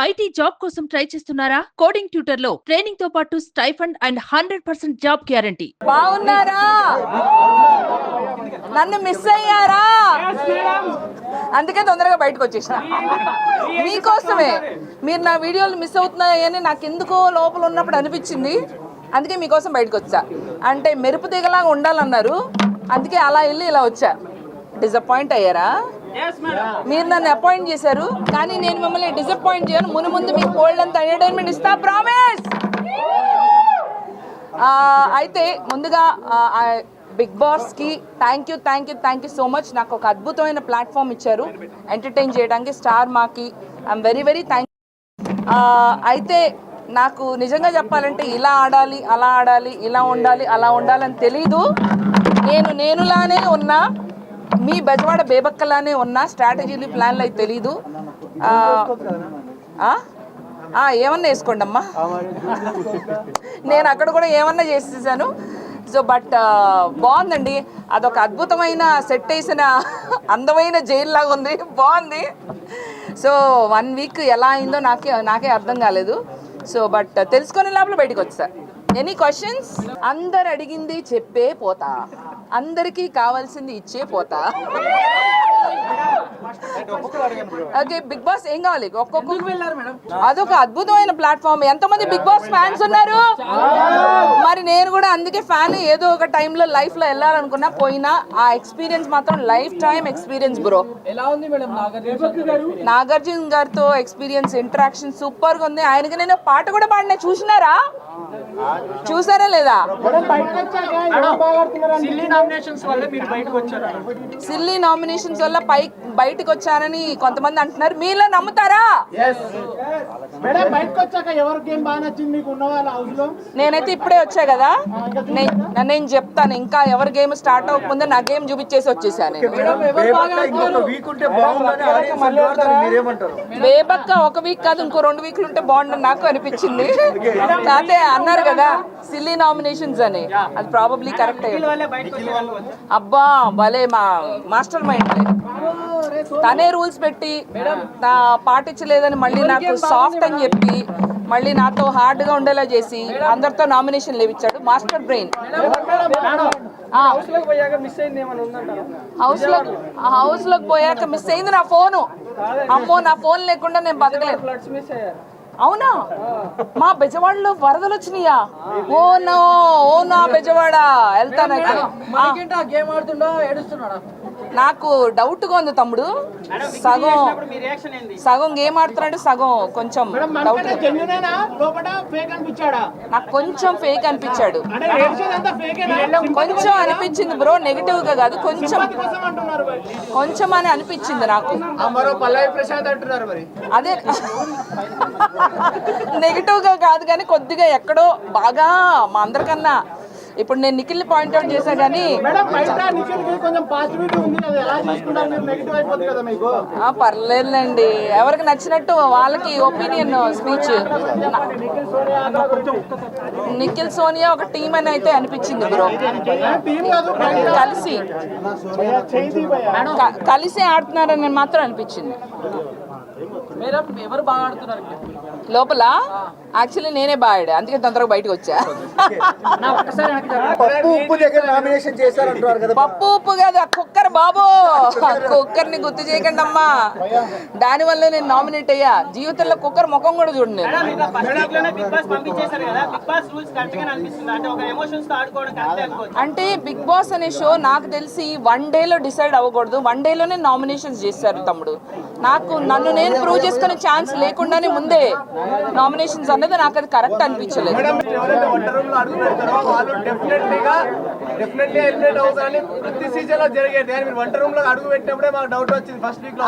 IT job కోసం try చేస్తున్నారా? Coding tutor లో ట్రైనింగ్ తో పాటు స్టైఫండ్ అండ్ 100% జాబ్ గ్యారంటీ. బాగున్నారా? నన్ను మిస్ అయ్యారా? అందుకే తొందరగా బయటకు వచ్చేసిన. మీకోసమే. మీరు నా వీడియోలు మిస్ అవుతున్నాయని నాకు ఎందుకో లోపల ఉన్నప్పుడు అనిపించింది. అందుకే మీకోసం బయటకు వచ్చా. అంటే మెరుపు దిగలాగా ఉండాలన్నారు, అందుకే అలా వెళ్ళి ఇలా వచ్చా. డిసప్పాయింట్ అయ్యారా? మీరు నన్ను అపాయింట్ చేశారు, కానీ నేను మిమ్మల్ని డిసప్పాయింట్ చేయను. ముందు మీకు బోల్డ్ అంత ఎంటర్టైన్మెంట్ ఇస్తా, ప్రామిస్. అయితే ముందుగా బిగ్ బాస్కి థ్యాంక్ యూ సో మచ్. నాకు ఒక అద్భుతమైన ప్లాట్ఫామ్ ఇచ్చారు ఎంటర్టైన్ చేయడానికి, స్టార్ మాకి. I'm very thank. అయితే నాకు నిజంగా చెప్పాలంటే ఇలా ఆడాలి, అలా ఆడాలి, ఇలా ఉండాలి, అలా ఉండాలని తెలీదు. నేనులానే ఉన్నా, మీ బెజవాడ బేబక్కలానే ఉన్నా. స్ట్రాటజీలు ప్లాన్లు అయితే తెలీదు. ఏమన్నా వేసుకోండి అమ్మా, నేను అక్కడ కూడా ఏమన్నా చేసేసాను. సో బట్ బాగుందండి. అదొక అద్భుతమైన సెట్ వేసిన అందమైన జైలు లాగా ఉంది, బాగుంది. సో 1 వీక్ ఎలా అయిందో నాకే అర్థం కాలేదు. సో బట్ తెలుసుకునే లోపల బయటకు వచ్చా. Any questions? అందరు అడిగింది చెప్పే పోతా, అందరికీ కావాల్సింది ఇచ్చే పోతా. ఓకే, బిగ్ బాస్ ఏం కావాలి? అదొక అద్భుతమైన ప్లాట్ఫామ్. ఎంతమంది బిగ్ బాస్ ఫ్యాన్స్ ఉన్నారు? మరి నేను కూడా అందుకే ఫ్యాన్. ఏదో ఒక టైంలో లైఫ్ లో వెళ్ళాలనుకున్నా, పోయినా. ఆ ఎక్స్పీరియన్స్ మాత్రం life time experience bro. Nagarjuna గారితో ఎక్స్పీరియన్స్, ఇంటరాక్షన్ సూపర్ గా ఉంది. ఆయనకి నేను పాట కూడా పాడినా, చూసారా లేదా? సిల్లీ నామినేషన్స్ వల్ల బయటకు వచ్చానని కొంతమంది అంటున్నారు. మీలో నమ్ముతారా? నేనైతే ఇప్పుడే వచ్చా కదా, నేను చెప్తాను. ఇంకా ఎవరి గేమ్ స్టార్ట్ అవ్వకముందే నా గేమ్ చూపించేసి వచ్చేసాను. బేబక్క 1 వీక్ కాదు, ఇంకో 2 వీక్లు ఉంటే బాగుండని నాకు అనిపించింది. అదే అన్నారు కదా సిల్లీ నామినేషన్స్ అని, అది ప్రాబబ్లీ కరెక్ట్. అబ్బా భలే మాస్టర్ మైండ్. తనే రూల్స్ పెట్టి పాటించలేదని మళ్ళీ నాకు సాఫ్ట్ అని చెప్పి మళ్ళీ నాతో హార్డ్ గా ఉండేలా చేసి అందరితో నామినేషన్ లేవిచ్చాడు. Master brain. హౌస్ లోకి పోయాక మిస్ అయింది నా ఫోను. అమ్మో, నా ఫోన్ లేకుండా నేను బతకలేదు. అవునా? మా బెజవాడలో వరదలు వచ్చినాయా? ఓ నా బెజవాడ వెళ్తాను. నాకు డౌట్ గా ఉంది తమ్ముడు. సగం గేమ్ ఆడుతున్నాడు, సగం కొంచెం డౌట్. నాకు కొంచెం ఫేక్ అనిపించాడు. కొంచెం అనిపించింది బ్రో, నెగిటివ్ గా కాదు, కొంచెం అని అనిపించింది నాకు. అదే నెగిటివ్ గా కాదు, కానీ కొద్దిగా ఎక్కడో బాగా మా అందరికన్నా. ఇప్పుడు నేను నిఖిల్ పాయింట్అవుట్ చేశా, కానీ పర్లేదులేండి, ఎవరికి నచ్చినట్టు వాళ్ళకి ఒపీనియన్ స్పీచ్. నిఖిల్ సోనియా ఒక టీం అని అయితే అనిపించింది బ్రో. కలిసి ఆడుతున్నారని మాత్రం అనిపించింది. ఎవరు బాగా ఆడుతున్నారు లోపల? యాక్చువల్లీ నేనే బాగా, అందుకే తొందరగా బయటకు వచ్చా. పప్పు ఉప్పు కాదు, కుక్కర్ బాబు. కుక్కర్ ని గుర్తు చేయకండి అమ్మా, దానివల్ల నేను నామినేట్ అయ్యా. జీవితంలో కుక్కర్ ముఖం కూడా చూడండి. అంటే బిగ్ బాస్ అనే షో నాకు తెలిసి 1 డేలో డిసైడ్ అవ్వకూడదు. 1 డేలోనే నామినేషన్స్ చేశారు తమ్ముడు. నన్ను నేను ప్రూవ్ చేసుకునే ఛాన్స్ లేకుండానే ముందే నామినేషన్స్ అన్నది నాకు అది కరెక్ట్ అనిపించలేదు.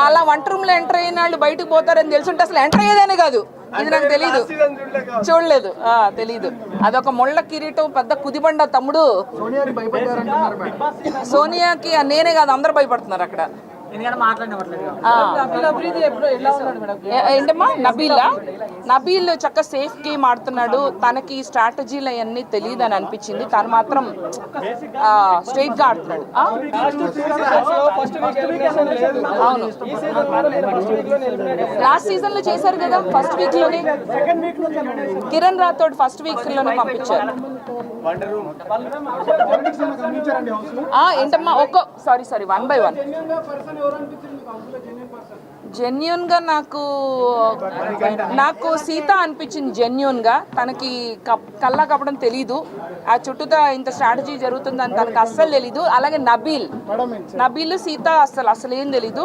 అలా వంట రూమ్ లో ఎంటర్ అయిన వాళ్ళు బయటకు పోతారని తెలుసుంటే అసలు ఎంటర్ అయ్యేదేనే కాదు. ఇది నాకు తెలీదు, చూడలేదు, తెలీదు. అదొక ముళ్ళ కిరీటం, పెద్ద కుదిబండ తమ్ముడు. సోనియాకి నేనే కాదు, అందరు భయపడుతున్నారు అక్కడ. ఎందుకంటే మాట్లాడిన ఏంటమ్మా నబీలా? నబీల్ చక్కగా సేఫ్ గేమ్ ఆడుతున్నాడు, తనకి స్ట్రాటజీలు అవన్నీ తెలియదు అని అనిపించింది. తను మాత్రం స్ట్రైట్ గా ఆడుతున్నాడు. అవును, లాస్ట్ సీజన్ లో చేశారు కదా, ఫస్ట్ వీక్ లోనే కిరణ్ రాథోడ్ ఫస్ట్ వీక్ లోనే పంపించారు. ఏంటమ్మా సారీ 1 by 1 జెన్యున్ గా నాకు సీత అనిపించింది. జెన్యున్ గా తనకి కల్లా కప్పడం తెలీదు, ఆ చుట్టూతా ఇంత స్ట్రాటజీ జరుగుతుందని తనకు అస్సలు తెలీదు. అలాగే నబీల్ సీత అసలు ఏం తెలీదు.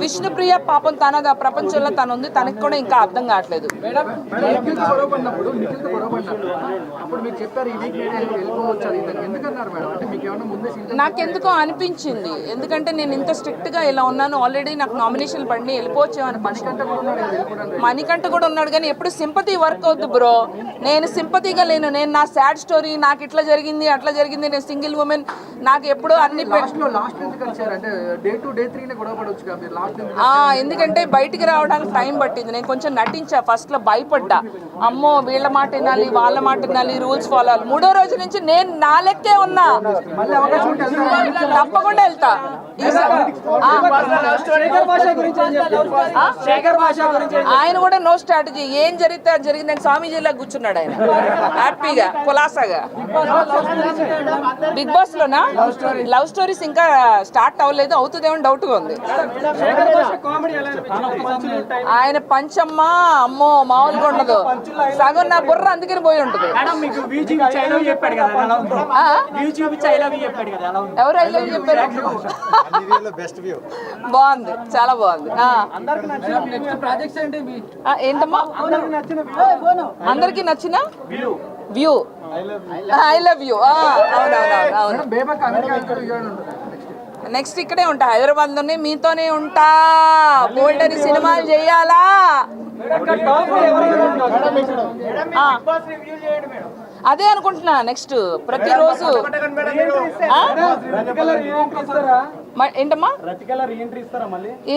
విష్ణుప్రియ పాపం తన ప్రపంచంలో తను ఉంది, తనకి కూడా ఇంకా అర్థం కావట్లేదు. నాకెందుకో అనిపించింది, ఎందుకంటే నేను ఇంత స్ట్రిక్ట్ గా ఇలా ఉన్నాను, ఆల్రెడీ నాకు నామినేషన్ పడి వెళ్ళిపోవచ్చామని. మణికంఠ కూడా ఉన్నాడు, కానీ ఎప్పుడు సింపతి వర్క్ అవుద్దు బ్రో. నేను సింపతిగా లేను, నేను నా సాడ్ స్టోరీ, నాకు ఇట్లా జరిగింది అట్లా జరిగింది, నేను సింగిల్ ఉమెన్, నాకు ఎప్పుడు అన్ని ఎందుకంటే బయటికి రావడానికి టైం పట్టింది. నేను కొంచెం నటించా, ఫస్ట్ లో భయపడ్డా, అమ్మో వీళ్ళ మాట వినాలి వాళ్ళ మాట వినాలి, రూల్స్ ఫాలో అవ్వాలి. 3వ రోజు నుంచి నేను నా లెక్కే ఉన్నా, తప్పకుండా వెళ్తా. ఆయన కూడా నో స్ట్రాటజీ, ఏం జరిగితే అది జరిగిందని స్వామీజీలా కూర్చున్నాడు ఆయన హ్యాపీగా కులాసాగా. బిగ్ బాస్ లోనా లవ్ స్టోరీస్ ఇంకా స్టార్ట్ అవ్వలేదు, అవుతుందేమో డౌట్ గా ఉంది. ఆయన పంచమ్మ అమ్మో మామూలుగా ఉండదు, సగం నా బుర్ర అందుకని పోయి ఉంటుంది. ఎవరు ఐ లవ్ చెప్పారు? బాగుంది, చాలా బాగుంది. ఏంటమ్మా అందరికి నచ్చిన వ్యూ ఐ లవ్ యూ. అవునవును, నెక్స్ట్ ఇక్కడే ఉంటా, హైదరాబాద్ లోనే మీతోనే ఉంటా. బోల్డ్ అని సినిమాలు చేయాలా? అదే అనుకుంటున్నా. నెక్స్ట్ ప్రతిరోజు ఏంటమ్మా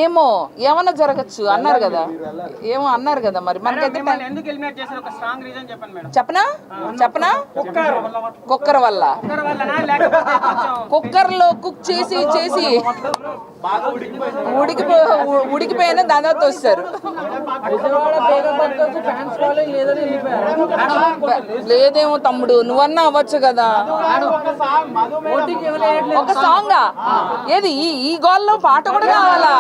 ఏమో ఏమన్నా జరగచ్చు అన్నారు కదా, ఏమో అన్నారు కదా, మరి మనకైతే చెప్పనా కుక్కర్ వల్ల. కుక్కర్ లో కుక్ చేసి ఉడికిపోయిన దాదాపు వస్తారు. లేదేమో తమ్ముడు, నువ్వన్నా అవ్వచ్చు కదా. ఒక సాంగ్ ఏది ఈ గోల్లో పాట కూడా కావాలా?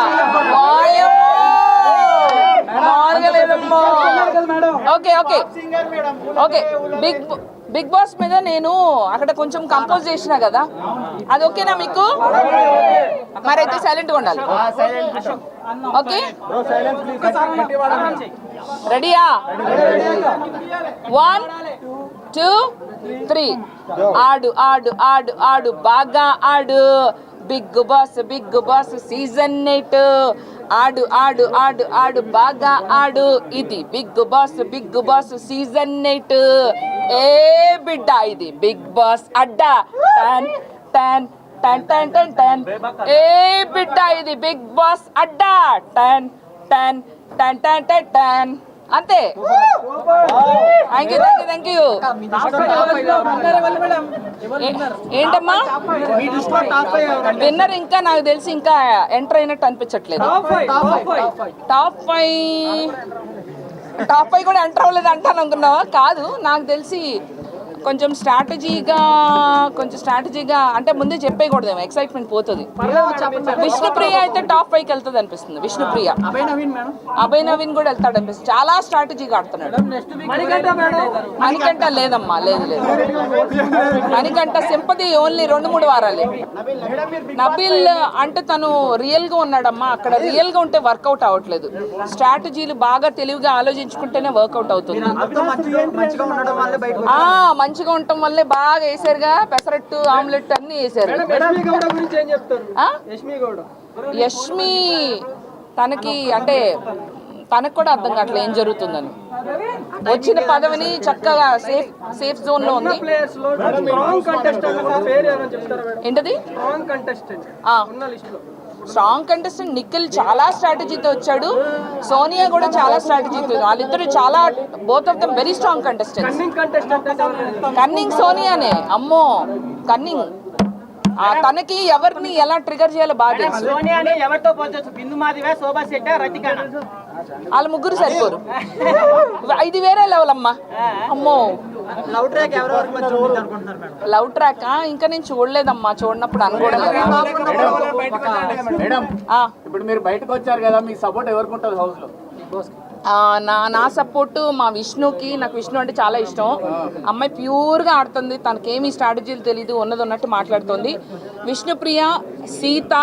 ఓకే బిగ్ బాస్ మీద నేను అక్కడ కొంచెం కంపోజ్ చేసినా కదా, అది ఓకేనా మీకు? మరైతే సైలెంట్ గా ఉండాలి. ఓకే రెడీయా? 1 2 3 ఆడు ఆడు ఆడు ఆడు బాగా ఆడు. బిగ్ బాస్ సీజన్ 8 ఆడు ఆడు ఆడు ఆడు బాగా ఆడు. ఇది బిగ్ బాస్ సీజన్ 8. ఏ బిడ్డ ఇది బిగ్ బాస్ అడ్డా టన్ టన్ టన్ టన్ టన్ టన్. ఏ బిడ్డ ఇది బిగ్ బాస్ అడ్డా టన్ టన్ టన్ టన్ టన్ టన్. అంతే. Thank you. ఏంటమ్మా విన్నర్? ఇంకా నాకు తెలిసి ఇంకా ఎంటర్ అయినట్టు అనిపించట్లేదు. టాప్ 5 కూడా ఎంటర్ అవ్వలేదు అంటాను అనుకున్నావా? కాదు, నాకు తెలిసి కొంచెం స్ట్రాటజీగా అంటే ముందే చెప్పేయకూడదేమో, ఎక్సైట్మెంట్ పోతుంది. విష్ణుప్రియ అయితే టాప్ 5కి వెళ్తుంది అనిపిస్తుంది. విష్ణుప్రియ, అభయ్ నవీన్ కూడా వెళ్తాడు అనిపిస్తుంది. చాలా స్ట్రాటజీగా ఆడుతున్నాడు. మణికంఠ లేదమ్మా, లేదు మణికంఠ సింపతి ఓన్లీ 2-3 వారాలే. నబీల్ అంటే తను రియల్ గా ఉన్నాడమ్మా, అక్కడ రియల్ గా ఉంటే వర్కౌట్ అవ్వట్లేదు. స్ట్రాటజీలు బాగా తెలివిగా ఆలోచించుకుంటేనే వర్కౌట్ అవుతుంది. మంచిగా ఉండటం వల్లే బాగా వేసారుగా, పెసరట్టు ఆమ్లెట్ అన్ని వేసారు. యష్మి తనకి అంటే తనకు కూడా అర్థం కావట్లేదు ఏం జరుగుతుందని. వచ్చిన పదవిని చక్కగా సేఫ్ జోన్ లో ఉంది. ఏంటది? Strong contestant. నిఖిల్ చాలా స్ట్రాటజీతో వచ్చాడు, సోనియా కూడా చాలా స్ట్రాటజీతో. వాళ్ళిద్దరు చాలా both of them very strong contestants. Cunning సోనియానే, అమ్మో కన్నింగ్. తనకి ఎవరిని ఎలా ట్రిగర్ చేయాలో బాగా తెలుసు. వాళ్ళ ముగ్గురు సరిపోరు, ఇది వేరే లెవెల్ అమ్మా. అమ్మో లవ్ ట్రాక్ ఇంకా నేను చూడలేదమ్మా, చూడనప్పుడు అనుకోవడం. ఇప్పుడు మీరు బయటకు వచ్చారు కదా, మీ సపోర్ట్ ఎవరికి ఉంటుంది హౌస్ లో? నా సపోర్టు మా విష్ణుకి. నాకు విష్ణు అంటే చాలా ఇష్టం. అమ్మాయి ప్యూర్గా ఆడుతుంది, తనకేమీ స్ట్రాటజీలు తెలీదు, ఉన్నది ఉన్నట్టు మాట్లాడుతుంది. విష్ణుప్రియ, సీత,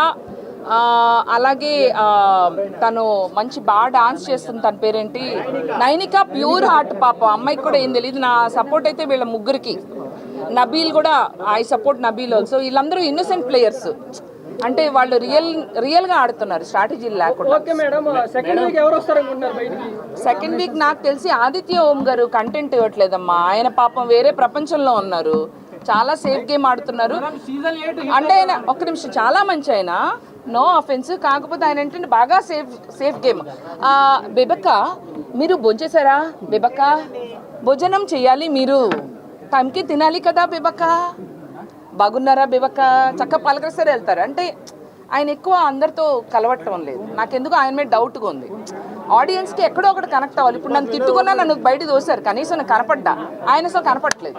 అలాగే తను మంచి బాగా డాన్స్ చేస్తుంది, తన పేరేంటి, నైనిక, ప్యూర్ హార్ట్ పాప. అమ్మాయికి కూడా ఏం తెలియదు. నా సపోర్ట్ అయితే వీళ్ళ ముగ్గురికి. నబీల్ కూడా, ఐ సపోర్ట్ నబీల్ ఆల్సో. వీళ్ళందరూ ఇన్నోసెంట్ ప్లేయర్స్, అంటే వాళ్ళు రియల్గా ఆడుతున్నారు, స్ట్రాటజీలు లేకుండా. సెకండ్ వీక్ నాకు తెలిసి ఆదిత్య ఓం గారు కంటెంట్ ఇవ్వట్లేదమ్మా. ఆయన పాపం వేరే ప్రపంచంలో ఉన్నారు, చాలా సేఫ్ గేమ్ ఆడుతున్నారు. అంటే ఆయన ఒక్క నిమిషం, చాలా మంచి ఆయన, నో అఫెన్స్. కాకపోతే ఆయన ఏంటంటే బాగా సేఫ్ గేమ్. బెబక్క మీరు భోంచేశారా? బెబక్క భోజనం చేయాలి, మీరు టైంకి తినాలి కదా బెబక్క. బాగున్నారా బెబక్క? చక్క పలకరిస్తే వెళ్తారు. అంటే ఆయన ఎక్కువ అందరితో కలవటం లేదు. నాకెందుకు ఆయన మీద డౌట్గా ఉంది. ఆడియన్స్కి ఎక్కడో ఒకటి కనెక్ట్ అవ్వాలి. ఇప్పుడు నన్ను తిట్టుకున్నా, నన్ను బయట దోశారు, కనీసం నాకు కనపడ్డా, ఆయన అసలు కనపడట్లేదు.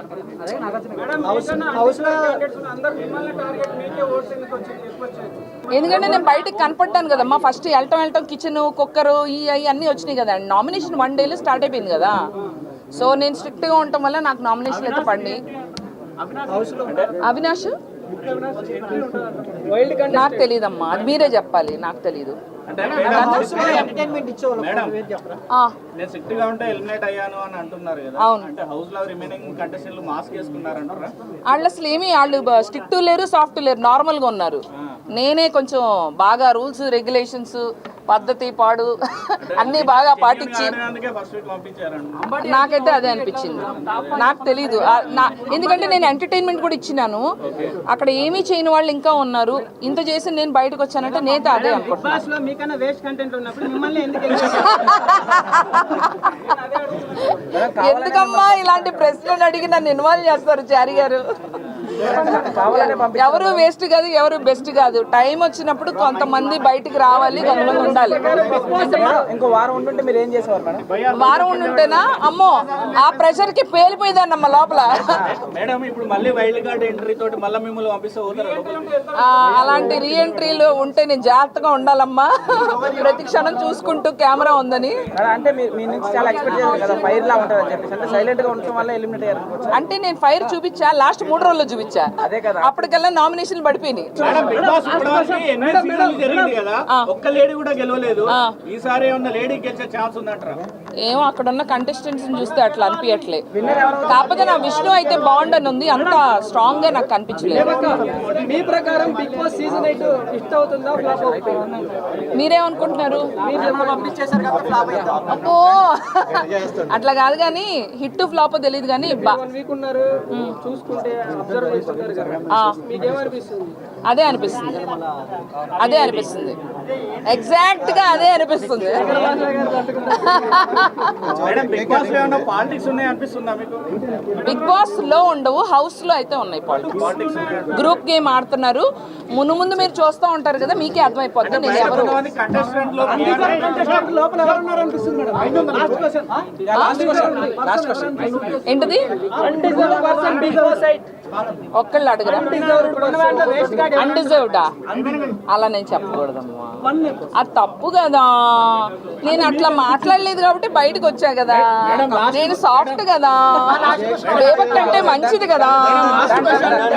ఎందుకంటే నేను బయటకు కనపడ్డాను కదమ్మా. ఫస్ట్ వెళ్ళటం కిచెన్, కుక్కరు, అన్నీ వచ్చినాయి కదా. నామినేషన్ 1 డేలో స్టార్ట్ అయిపోయింది కదా. సో నేను స్ట్రిక్ట్గా ఉండటం వల్ల నాకు నామినేషన్ అయితే పడినాయి. అవినాష్ నాకు తెలియదమ్మా, అది మీరే చెప్పాలి, నాకు తెలీదు. వాళ్ళు అసలు ఏమి, వాళ్ళు స్ట్రిక్ట్ లేరు, సాఫ్ట్ లేరు, నార్మల్ గా ఉన్నారు. నేనే కొంచెం బాగా రూల్స్ రెగ్యులేషన్స్, పద్ధతి పాడు అన్నీ బాగా పాటించి, నాకైతే అదే అనిపించింది. నాకు తెలీదు, ఎందుకంటే నేను ఎంటర్టైన్మెంట్ కూడా ఇచ్చినాను. అక్కడ ఏమీ చేయని వాళ్ళు ఇంకా ఉన్నారు. ఇంత చేసి నేను బయటకు వచ్చానంటే నేత అదే అనుకుంటున్నాను. ఎందుకమ్మా ఇలాంటి ప్రశ్నలు అడిగి నన్ను ఇన్వాల్వ్ చేస్తారు చారి గారు? ఎవరు వేస్ట్ కాదు, ఎవరు బెస్ట్ కాదు. టైం వచ్చినప్పుడు కొంతమంది బయటికి రావాలి, కొంతమంది ఉండాలి. వారం ఉండుంటేనా అమ్మో, ఆ ప్రెషర్ కి పేలిపోయేదాన్నమ్మ లోపల. అలాంటి రీఎంట్రీలు ఉంటే నేను జాగ్రత్తగా ఉండాలమ్మా, ప్రతి క్షణం చూసుకుంటూ కెమెరా ఉందని. అంటే నేను ఫైర్ చూపించా, లాస్ట్ 3 రోజుల్లో చూపించా, అప్పటికల్లా నామినేషన్లు పడిపోయినాయి. ఏమో అక్కడ ఉన్న కంటెస్టెంట్స్ చూస్తే అట్లా అనిపించట్లే. కాకపోతే నా విష్ణు అయితే బాగుండని ఉంది, అంత స్ట్రాంగ్ గా నాకు కనిపించలేదు. మీరేమనుకుంటున్నారు? అబ్బో అట్లా కాదు కానీ, హిట్ ఫ్లాప్ తెలియదు కానీ అదే అనిపిస్తుంది, అదే అనిపిస్తుంది, ఎగ్జాక్ట్ గా అదే అనిపిస్తుంది. బిగ్ బాస్ లో ఉండవు, హౌస్ లో అయితే ఉన్నాయి పాలిటిక్స్. గ్రూప్ గేమ్ ఆడుతున్నారు. ముందు మీరు చూస్తూ ఉంటారు కదా, మీకే అర్థమైపోతుంది నేను ఎవరు. ఏంటిది? ఒక్కళ్ళు అడగరా? అన్డిజర్వ్డా? అలా నేను చెప్పకూడదమ్మా, అది తప్పు కదా. నేను అట్లా మాట్లాడలేదు కాబట్టి బయటకు వచ్చా కదా. నేను సాఫ్ట్ కదా, రేవత్ అంటే మంచిది కదా.